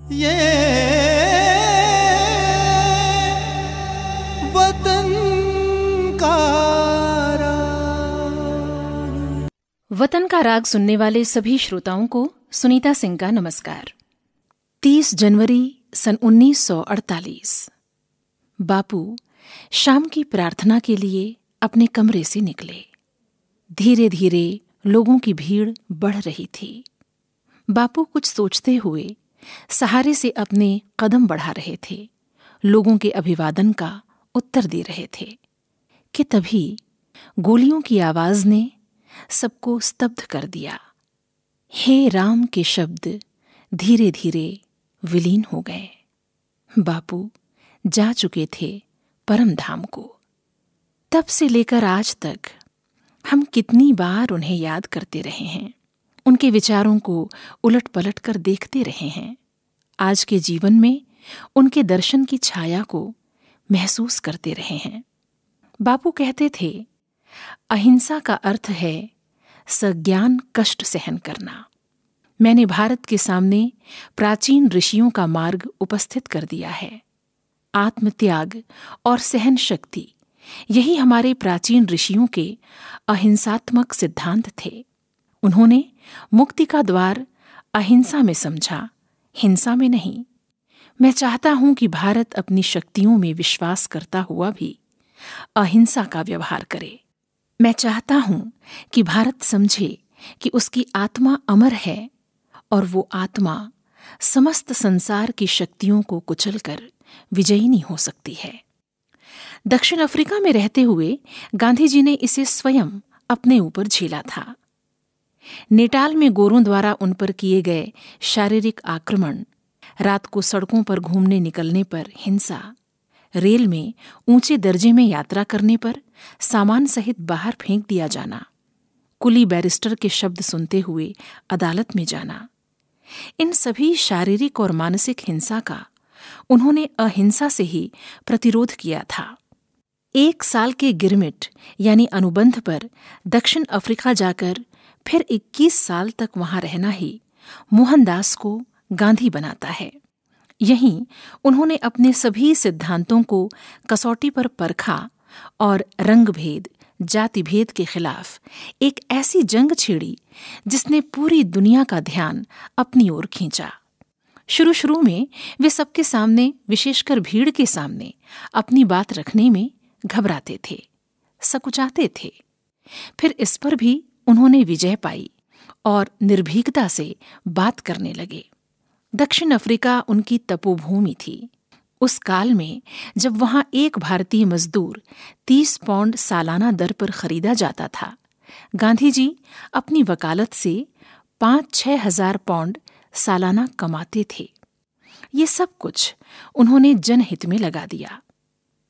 ये वतन का राग। वतन का राग सुनने वाले सभी श्रोताओं को सुनीता सिंह का नमस्कार। 30 जनवरी सन 1948 बापू शाम की प्रार्थना के लिए अपने कमरे से निकले। धीरे धीरे लोगों की भीड़ बढ़ रही थी। बापू कुछ सोचते हुए सहारे से अपने कदम बढ़ा रहे थे, लोगों के अभिवादन का उत्तर दे रहे थे कि तभी गोलियों की आवाज ने सबको स्तब्ध कर दिया। हे राम के शब्द धीरे धीरे विलीन हो गए। बापू जा चुके थे परम धाम को। तब से लेकर आज तक हम कितनी बार उन्हें याद करते रहे हैं, उनके विचारों को उलट पलट कर देखते रहे हैं। आज के जीवन में उनके दर्शन की छाया को महसूस करते रहे हैं। बापू कहते थे, अहिंसा का अर्थ है सज्ञान कष्ट सहन करना। मैंने भारत के सामने प्राचीन ऋषियों का मार्ग उपस्थित कर दिया है। आत्मत्याग और सहन शक्ति, यही हमारे प्राचीन ऋषियों के अहिंसात्मक सिद्धांत थे। उन्होंने मुक्ति का द्वार अहिंसा में समझा, हिंसा में नहीं। मैं चाहता हूं कि भारत अपनी शक्तियों में विश्वास करता हुआ भी अहिंसा का व्यवहार करे। मैं चाहता हूं कि भारत समझे कि उसकी आत्मा अमर है और वो आत्मा समस्त संसार की शक्तियों को कुचलकर विजयिनी हो सकती है। दक्षिण अफ्रीका में रहते हुए गांधी जी ने इसे स्वयं अपने ऊपर झेला था। नेटाल में गोरों द्वारा उन पर किए गए शारीरिक आक्रमण, रात को सड़कों पर घूमने निकलने पर हिंसा, रेल में ऊंचे दर्जे में यात्रा करने पर सामान सहित बाहर फेंक दिया जाना, कुली बैरिस्टर के शब्द सुनते हुए अदालत में जाना, इन सभी शारीरिक और मानसिक हिंसा का उन्होंने अहिंसा से ही प्रतिरोध किया था। 1 साल के गिरमिट यानी अनुबंध पर दक्षिण अफ्रीका जाकर फिर 21 साल तक वहां रहना ही मोहनदास को गांधी बनाता है। यहीं उन्होंने अपने सभी सिद्धांतों को कसौटी पर परखा और रंगभेद, जाति भेद के खिलाफ एक ऐसी जंग छेड़ी जिसने पूरी दुनिया का ध्यान अपनी ओर खींचा। शुरू में वे सबके सामने, विशेषकर भीड़ के सामने, अपनी बात रखने में घबराते थे, सकुचाते थे। फिर इस पर भी उन्होंने विजय पाई और निर्भीकता से बात करने लगे। दक्षिण अफ्रीका उनकी तपोभूमि थी। उस काल में जब वहां एक भारतीय मजदूर 30 पाउंड सालाना दर पर खरीदा जाता था, गांधी जी अपनी वकालत से 5-6 हजार पाउंड सालाना कमाते थे। ये सब कुछ उन्होंने जनहित में लगा दिया।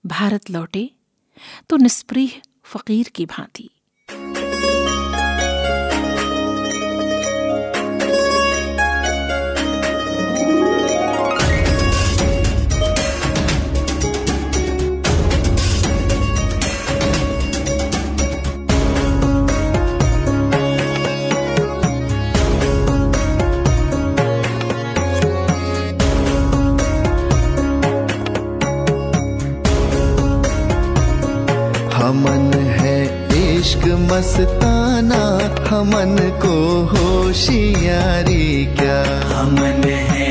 भारत लौटे तो निस्पृह फकीर की भांति। हमन है इश्क मस्ताना, हमन को होशियारी क्या। हमन है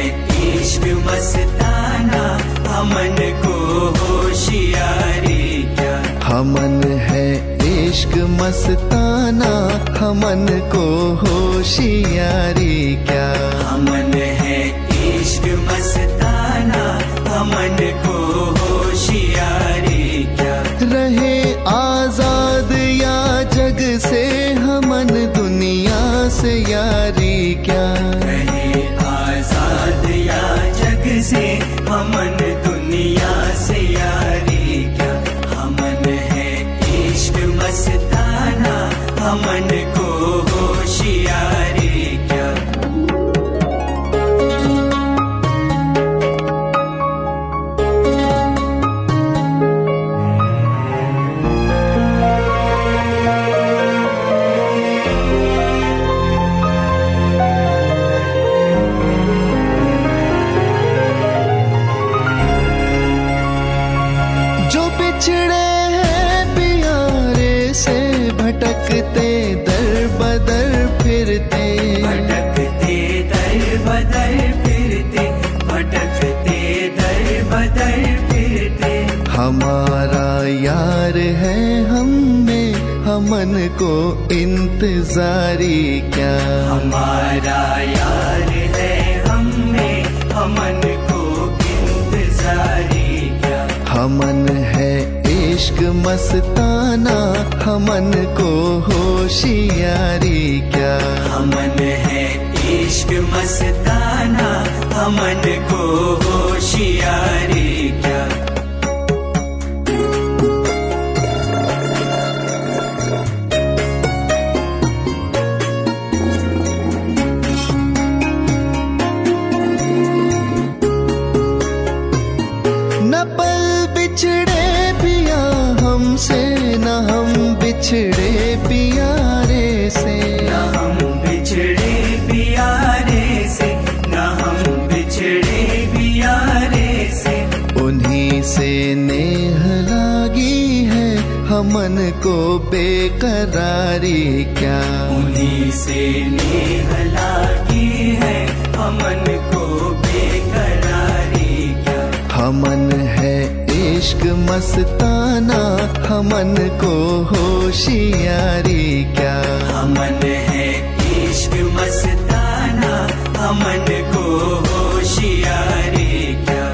इश्क मस्ताना, हमन को होशियारी क्या। हमन है इश्क मस्ताना, हमन को होशियारी क्या। हमन है इश्क मस्ताना, हमन को होशियारी क्या। रहे आजाद या जग से हमन दुनिया से यारी क्या। रहे आजाद या जग से हमन दुनिया से यारी क्या। हमन है इश्क मस्ताना, हमन को होशियारी क्या। यार है हम में, हमन को इंतजारी क्या। हमारा यार है हम में, हमन को इंतजारी क्या। हमन है इश्क मस्ताना, हमन को होशियारी क्या। हमन है इश्क मस्ताना, हमन को होशियारी क्या। न पल बिछड़े पिया हमसे, न हम बिछड़े पियारे से। न हम बिछड़े पियारे से, न हम बिछड़े पियारे से। उन्हीं से नेह लागी है, हमन को बेकरारी क्या। उन्हीं से नेह लागी है, हमन को बेकरारी क्या। हमन है इश्क मस्ताना, हमन को होशियारी क्या। हमन है इश्क मस्ताना, हमन को होशियारी क्या।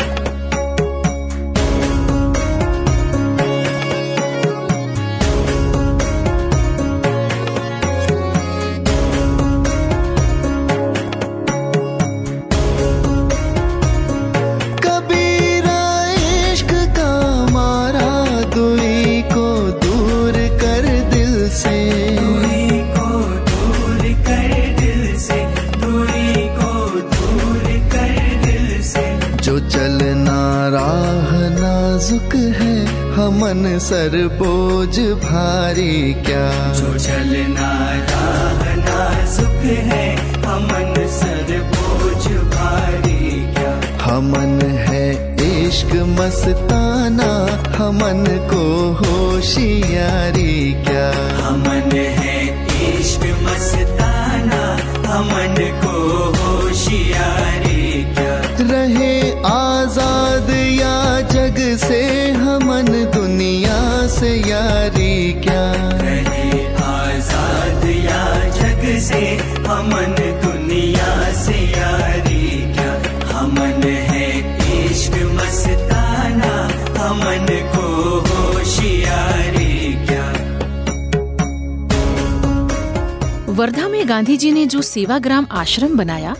कबीरा इश्क का मारा, दुई को दूर कर दिल से। दूरी को दूर कर दिल से, दूरी को दूर कर दिल से। जो चलना राह नाजुक है, हमन सर बोझ भारी क्या। जो चलना राह नाजुक है, हमन सर बोझ भारी क्या। हमन है इश्क मस्ताना, हमन को होशियारी क्या। हमन है इश्क मस्ताना, हमन को होशियारी क्या। रहे आजाद या जग से, हमन दुनिया से यारी क्या। रहे आजाद या जग से, हमन दुनिया से यारी क्या। हमन है इश्क मस्ताना, हमन को होशियारी क्या। वर्धा में गांधी जी ने जो सेवाग्राम आश्रम बनाया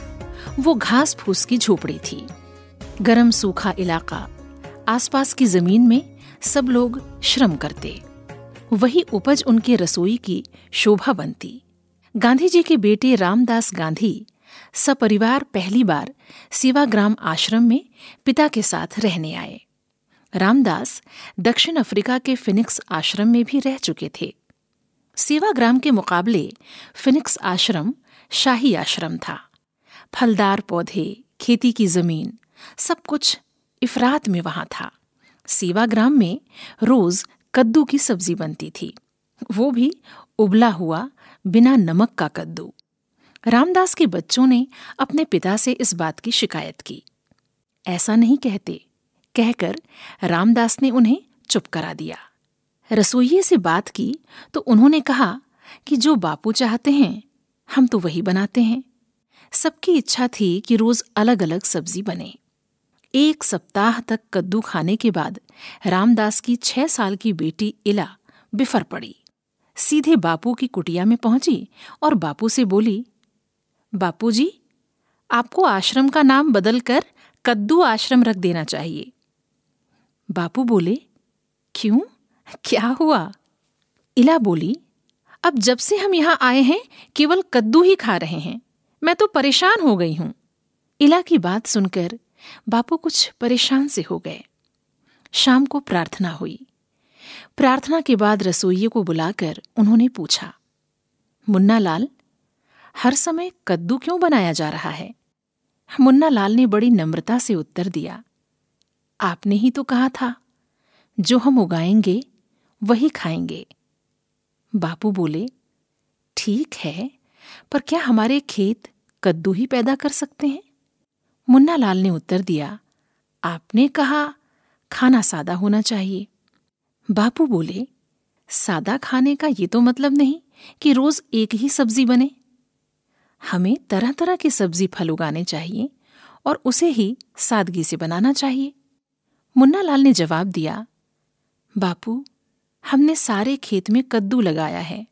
वो घास फूस की झोपड़ी थी। गरम सूखा इलाका, आसपास की जमीन में सब लोग श्रम करते, वही उपज उनके रसोई की शोभा बनती। गांधी जी के बेटे रामदास गांधी सपरिवार पहली बार सेवाग्राम आश्रम में पिता के साथ रहने आए। रामदास दक्षिण अफ्रीका के फिनिक्स आश्रम में भी रह चुके थे। सेवाग्राम के मुकाबले फिनिक्स आश्रम शाही आश्रम था। फलदार पौधे, खेती की जमीन, सब कुछ इफरात में वहां था। सेवाग्राम में रोज कद्दू की सब्जी बनती थी, वो भी उबला हुआ बिना नमक का कद्दू। रामदास के बच्चों ने अपने पिता से इस बात की शिकायत की। ऐसा नहीं कहते कहकर रामदास ने उन्हें चुप करा दिया। रसोइये से बात की तो उन्होंने कहा कि जो बापू चाहते हैं हम तो वही बनाते हैं। सबकी इच्छा थी कि रोज अलग अलग सब्जी बने। 1 सप्ताह तक कद्दू खाने के बाद रामदास की 6 साल की बेटी इला बिफर पड़ी। सीधे बापू की कुटिया में पहुंची और बापू से बोली, बापूजी, आपको आश्रम का नाम बदलकर कद्दू आश्रम रख देना चाहिए। बापू बोले, क्यों, क्या हुआ? इला बोली, अब जब से हम यहाँ आए हैं केवल कद्दू ही खा रहे हैं, मैं तो परेशान हो गई हूं। इला की बात सुनकर बापू कुछ परेशान से हो गए। शाम को प्रार्थना हुई। प्रार्थना के बाद रसोइये को बुलाकर उन्होंने पूछा, मुन्ना लाल, हर समय कद्दू क्यों बनाया जा रहा है? मुन्ना लाल ने बड़ी नम्रता से उत्तर दिया, आपने ही तो कहा था जो हम उगाएंगे वही खाएंगे। बापू बोले, ठीक है, पर क्या हमारे खेत कद्दू ही पैदा कर सकते हैं? मुन्ना लाल ने उत्तर दिया, आपने कहा खाना सादा होना चाहिए। बापू बोले, सादा खाने का ये तो मतलब नहीं कि रोज एक ही सब्जी बने। हमें तरह तरह की सब्जी फल उगाने चाहिए और उसे ही सादगी से बनाना चाहिए। मुन्ना लाल ने जवाब दिया, बापू, हमने सारे खेत में कद्दू लगाया है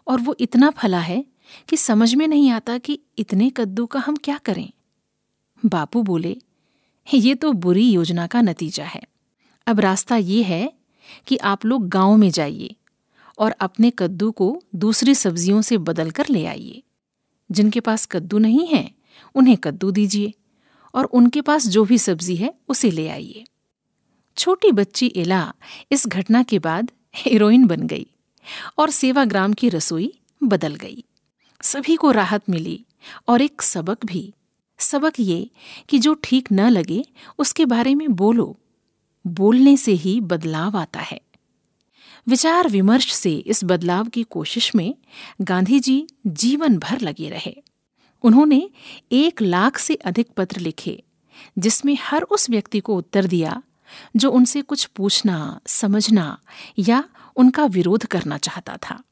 और वो इतना फला है कि समझ में नहीं आता कि इतने कद्दू का हम क्या करें। बापू बोले, ये तो बुरी योजना का नतीजा है। अब रास्ता ये है कि आप लोग गांव में जाइए और अपने कद्दू को दूसरी सब्जियों से बदल कर ले आइए। जिनके पास कद्दू नहीं है उन्हें कद्दू दीजिए और उनके पास जो भी सब्जी है उसे ले आइए। छोटी बच्ची एला इस घटना के बाद हीरोइन बन गई और सेवाग्राम की रसोई बदल गई। सभी को राहत मिली और एक सबक भी। सबक ये कि जो ठीक न लगे उसके बारे में बोलो। बोलने से ही बदलाव आता है। विचार विमर्श से इस बदलाव की कोशिश में गांधी जी जीवन भर लगे रहे। उन्होंने 1 लाख से अधिक पत्र लिखे, जिसमें हर उस व्यक्ति को उत्तर दिया जो उनसे कुछ पूछना, समझना या उनका विरोध करना चाहता था।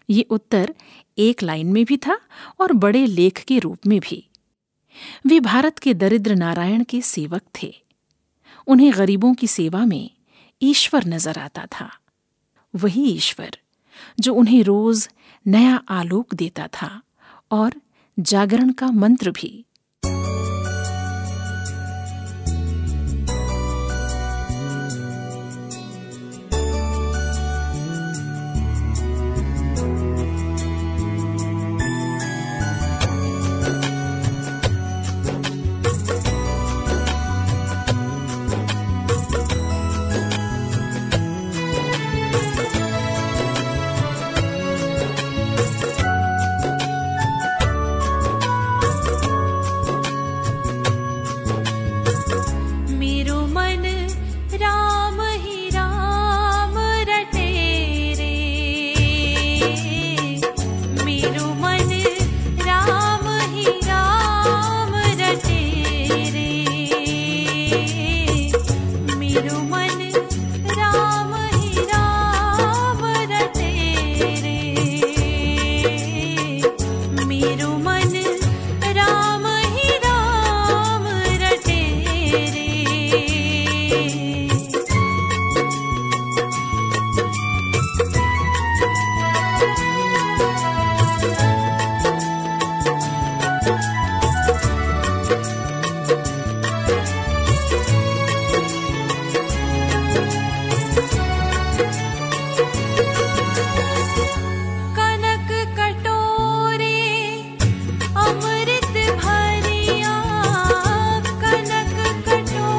ये उत्तर 1 लाइन में भी था और बड़े लेख के रूप में भी। वे भारत के दरिद्र नारायण के सेवक थे। उन्हें गरीबों की सेवा में ईश्वर नजर आता था, वही ईश्वर जो उन्हें रोज नया आलोक देता था और जागरण का मंत्र भी। अमृत भरिया कनक कटोरे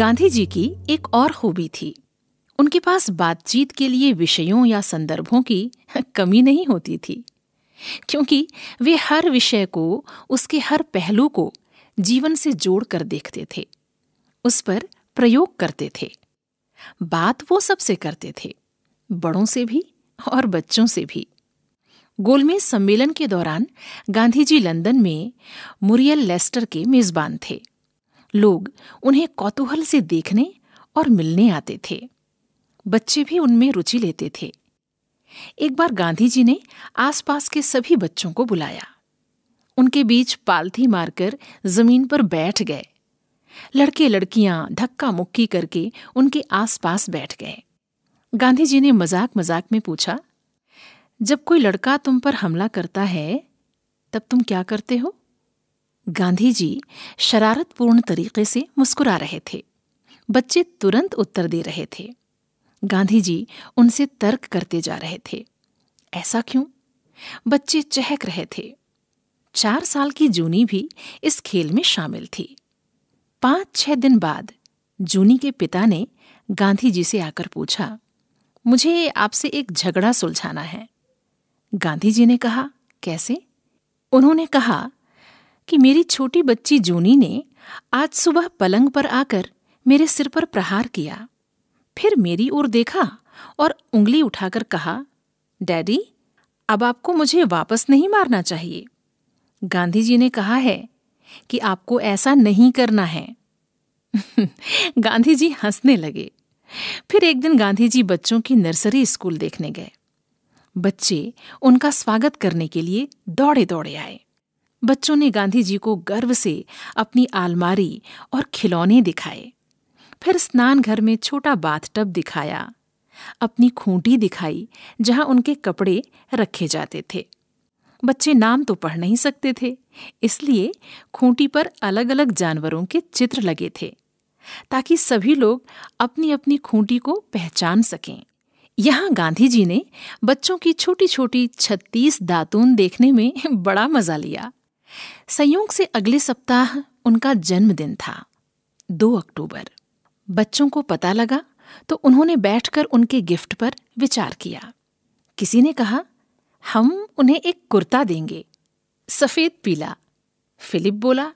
गांधी जी की एक और खूबी थी। उनके पास बातचीत के लिए विषयों या संदर्भों की कमी नहीं होती थी, क्योंकि वे हर विषय को, उसके हर पहलू को जीवन से जोड़कर देखते थे, उस पर प्रयोग करते थे। बात वो सबसे करते थे, बड़ों से भी और बच्चों से भी। गोलमेज सम्मेलन के दौरान गांधी जी लंदन में मुरियल लेस्टर के मेजबान थे। लोग उन्हें कौतूहल से देखने और मिलने आते थे। बच्चे भी उनमें रुचि लेते थे। एक बार गांधी जी ने आसपास के सभी बच्चों को बुलाया। उनके बीच पालथी मारकर जमीन पर बैठ गए। लड़के लड़कियां धक्का मुक्की करके उनके आसपास बैठ गए। गांधी जी ने मजाक मजाक में पूछा, जब कोई लड़का तुम पर हमला करता है तब तुम क्या करते हो? गांधी जी शरारतपूर्ण तरीके से मुस्कुरा रहे थे। बच्चे तुरंत उत्तर दे रहे थे। गांधी जी उनसे तर्क करते जा रहे थे। ऐसा क्यों? बच्चे चहक रहे थे। 4 साल की जूनी भी इस खेल में शामिल थी। 5-6 दिन बाद जूनी के पिता ने गांधी जी से आकर पूछा, मुझे आपसे एक झगड़ा सुलझाना है। गांधी जी ने कहा, कैसे? उन्होंने कहा कि मेरी छोटी बच्ची जूनी ने आज सुबह पलंग पर आकर मेरे सिर पर प्रहार किया, फिर मेरी ओर देखा और उंगली उठाकर कहा, डैडी, अब आपको मुझे वापस नहीं मारना चाहिए। गांधी जी ने कहा है कि आपको ऐसा नहीं करना है। गांधी जी हंसने लगे। फिर एक दिन गांधी जी बच्चों की नर्सरी स्कूल देखने गए। बच्चे उनका स्वागत करने के लिए दौड़े दौड़े आए। बच्चों ने गांधी जी को गर्व से अपनी आलमारी और खिलौने दिखाए। फिर स्नान घर में छोटा बाथटब दिखाया, अपनी खूंटी दिखाई जहां उनके कपड़े रखे जाते थे। बच्चे नाम तो पढ़ नहीं सकते थे, इसलिए खूंटी पर अलग अलग जानवरों के चित्र लगे थे, ताकि सभी लोग अपनी अपनी खूंटी को पहचान सकें। यहाँ गांधी जी ने बच्चों की छोटी छोटी 36 दातून देखने में बड़ा मजा लिया। संयोग से अगले सप्ताह उनका जन्मदिन था, 2 अक्टूबर। बच्चों को पता लगा तो उन्होंने बैठकर उनके गिफ्ट पर विचार किया। किसी ने कहा, हम उन्हें एक कुर्ता देंगे, सफेद पीला। फिलिप बोला,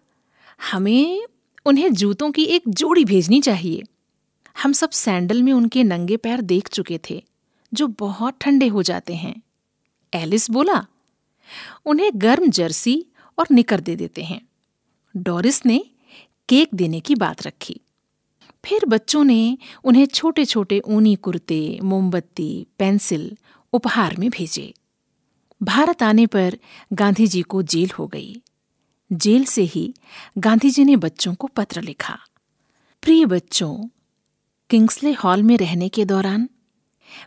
हमें उन्हें जूतों की एक जोड़ी भेजनी चाहिए। हम सब सैंडल में उनके नंगे पैर देख चुके थे, जो बहुत ठंडे हो जाते हैं। एलिस बोला, उन्हें गर्म जर्सी और निकर दे देते हैं। डोरिस ने केक देने की बात रखी। फिर बच्चों ने उन्हें छोटे छोटे ऊनी कुर्ते, मोमबत्ती, पेंसिल उपहार में भेजे। भारत आने पर गांधी जी को जेल हो गई। जेल से ही गांधी जी ने बच्चों को पत्र लिखा, प्रिय बच्चों, किंग्सले हॉल में रहने के दौरान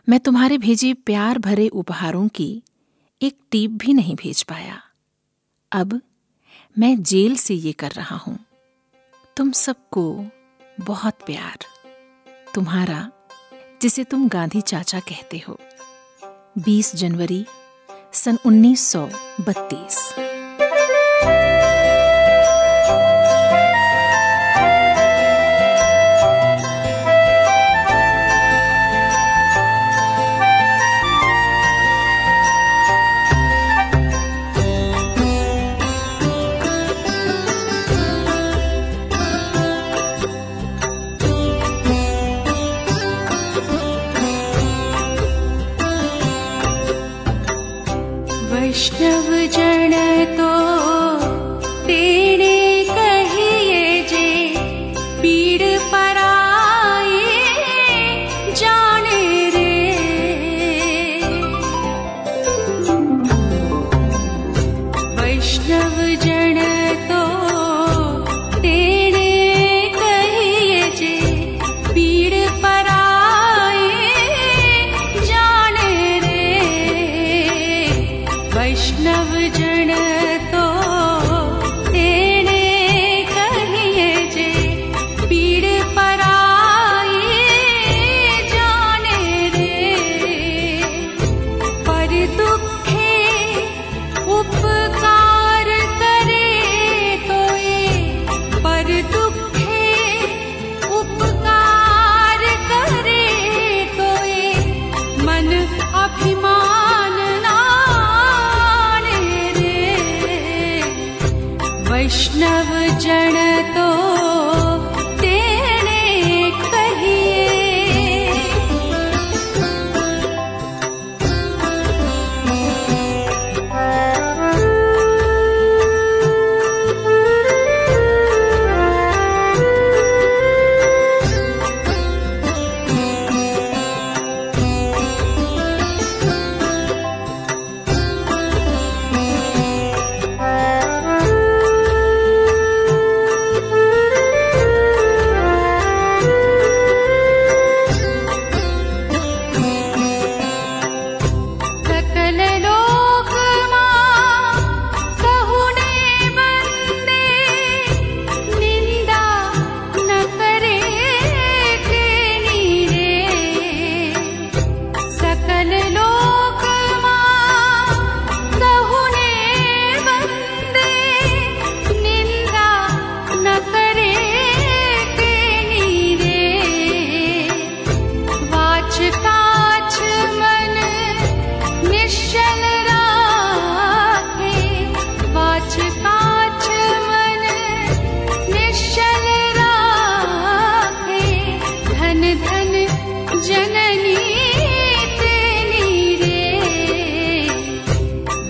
मैं तुम्हारे भेजे प्यार भरे उपहारों की एक टीप भी नहीं भेज पाया। अब मैं जेल से ये कर रहा हूं। तुम सबको बहुत प्यार। तुम्हारा, जिसे तुम गांधी चाचा कहते हो। 20 जनवरी सन 1932। वैष्णव जन तो तेणे कहिए जे, पीड़ पराए जाने रे। वैष्णव जन तो तेणे कहिए जे, पीड़ पराए जाने रे। वैष्णव जन तो वैष्णव जन तो तेने कहिए।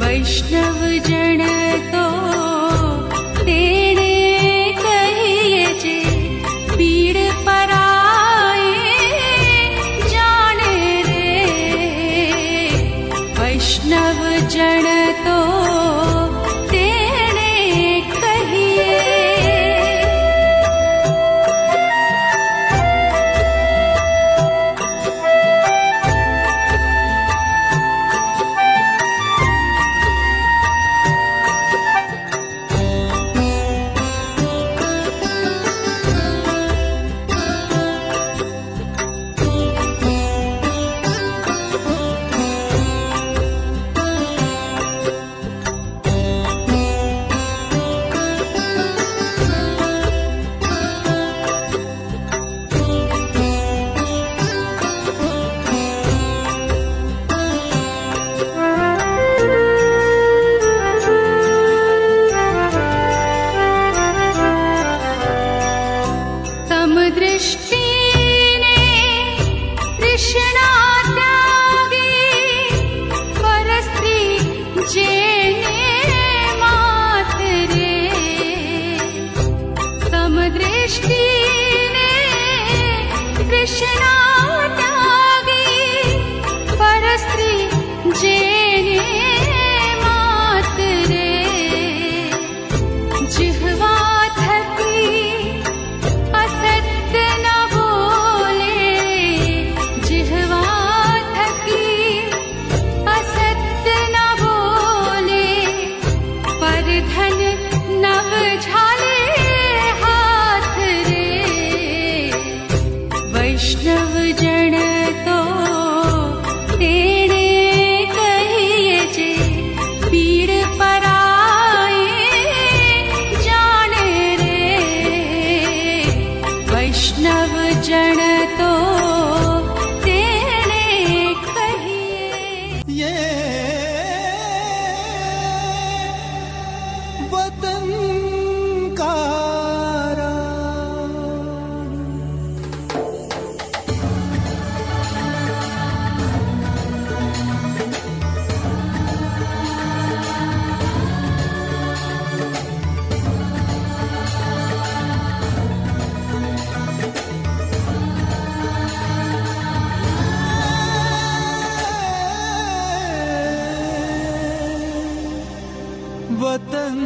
वैष्णव जन तो तेने कहिए जे पीड़ पराए जाने रे। वैष्णव जन तो तेने कहिए। वैष्णव जन तो तेने कहिए जे पीड़ पराए जाने रे। वैष्णव जन तो तेने कहिए। ये वतन का वतन